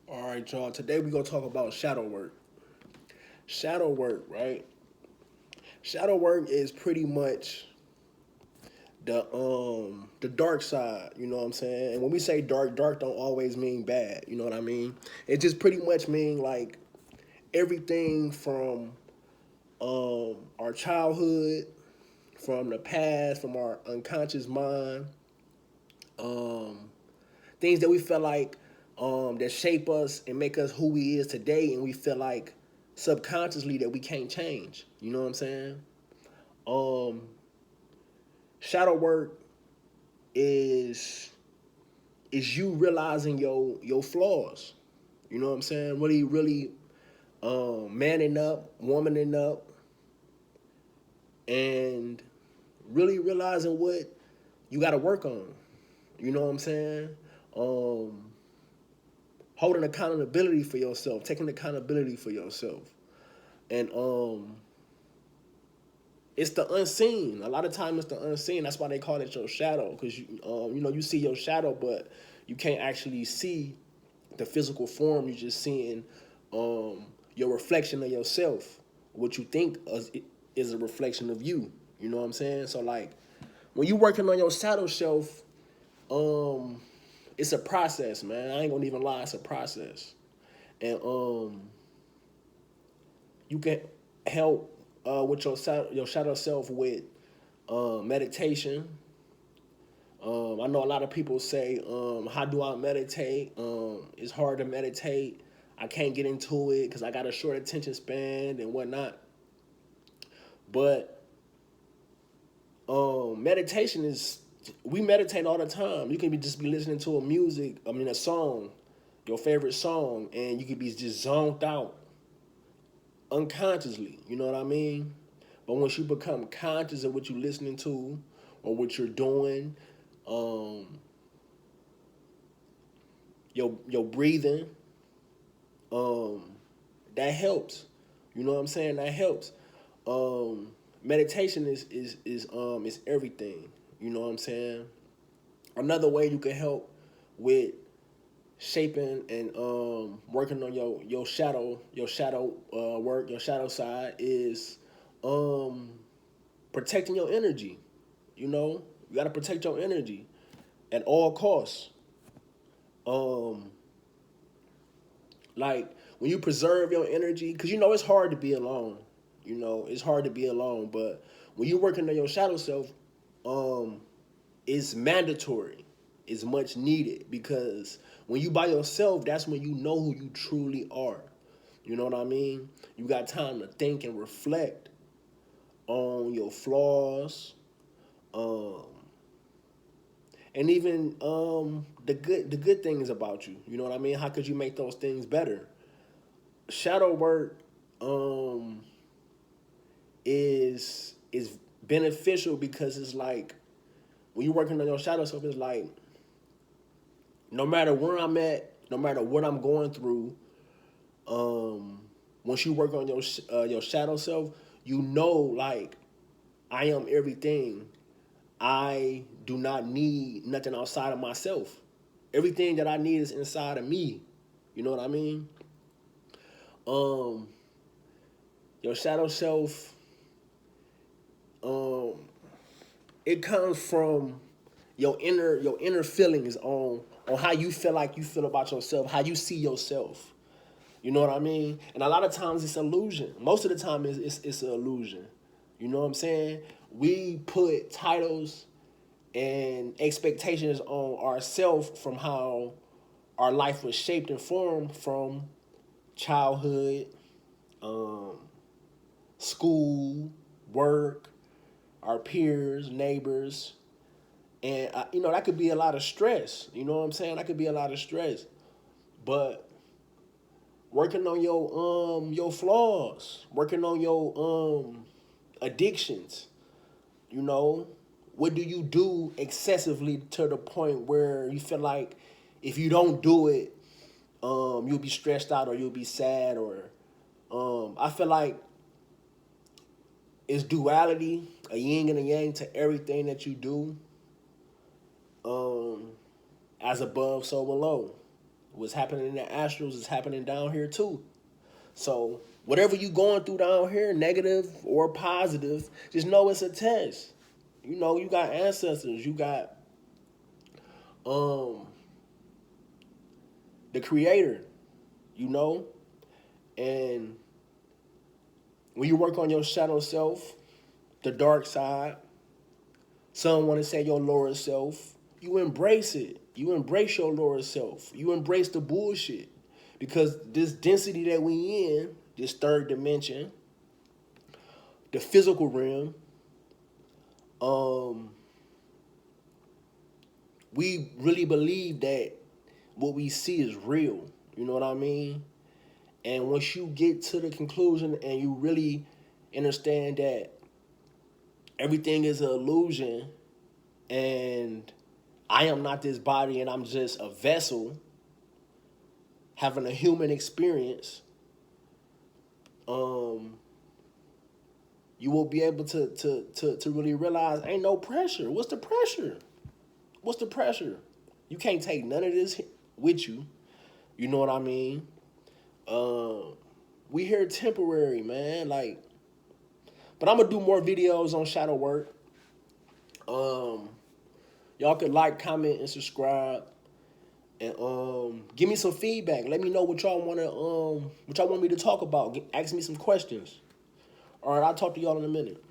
All right, y'all. Today we're gonna talk about shadow work. Shadow work, right? Shadow work is pretty much the dark side. You know what I'm saying? And when we say dark, dark don't always mean bad. You know what I mean? It just pretty much mean like everything from our childhood, from the past, from our unconscious mind, um, things that we feel like that shape us and make us who we is today, and we feel like subconsciously that we can't change. You know what I'm saying? Um, Shadow work is you realizing your flaws. You know what I'm saying? Really manning up, womaning up, and really realizing what you got to work on. You know what I'm saying? Um, Holding accountability for yourself, taking accountability for yourself, and it's the unseen. A lot of times it's the unseen. That's why they call it your shadow, because you see your shadow, but you can't actually see the physical form. You're just seeing your reflection of yourself. What you think is a reflection of you. You know what I'm saying? So like when you working on your shadow self, um, it's a process, man. I ain't gonna even lie, it's a process, and you can help with your shadow self with meditation. I know a lot of people say, "How do I meditate?" It's hard to meditate. I can't get into it because I got a short attention span and whatnot. But meditation is we meditate all the time. You can just be listening to a song, your favorite song, and you can be just zoned out unconsciously. You know what I mean? But once you become conscious of what you're listening to or what you're doing, um, your breathing, um, that helps. You know what I'm saying? That helps. Um, Meditation is everything. You know what I'm saying? Another way you can help with shaping and working on your shadow work, your shadow side is um, protecting your energy. You know, you got to protect your energy at all costs. Um, like when you preserve your energy, because you know it's hard to be alone. You know, it's hard to be alone, but when you're working on your shadow self, um, it's mandatory. It's much needed because when you by yourself, that's when you know who you truly are. You know what I mean? You got time to think and reflect on your flaws, um, and even the good things about you. You know what I mean? How could you make those things better? Shadow work um, is beneficial because it's like when you're working on your shadow self, it's like no matter where I'm at, no matter what I'm going through, um, once you work on your shadow self, you know like I am everything. I do not need nothing outside of myself. Everything that I need is inside of me. You know what I mean? Um, your shadow self, um, it comes from your inner feelings on how you feel like you feel about yourself, how you see yourself. You know what I mean? And a lot of times it's illusion. Most of the time it's an illusion. You know what I'm saying? We put titles and expectations on ourselves from how our life was shaped and formed from childhood, um, school, work, our peers, neighbors, and that could be a lot of stress. You know what I'm saying? That could be a lot of stress. But working on your flaws, working on your addictions, you know, what do you do excessively to the point where you feel like if you don't do it, you'll be stressed out or you'll be sad or I feel like it's duality, a yin and a yang to everything that you do. Um, as above, so below. What's happening in the astrals is happening down here too. So whatever you going through down here, negative or positive, just know it's a test. You know, you got ancestors, you got the creator, you know? And when you work on your shadow self, the dark side, some want to say your lower self, you embrace it. You embrace your lower self. You embrace the bullshit. Because this density that we in, this third dimension, the physical realm, we really believe that what we see is real. You know what I mean? And once you get to the conclusion and you really understand that everything is an illusion and I am not this body and I'm just a vessel having a human experience, you will be able to really realize ain't no pressure. What's the pressure? What's the pressure? You can't take none of this with you. You know what I mean? We here temporary, man. Like, but I'm gonna do more videos on shadow work. Y'all could like, comment, and subscribe, and give me some feedback. Let me know what y'all want me to talk about. Ask me some questions. All right, I'll talk to y'all in a minute.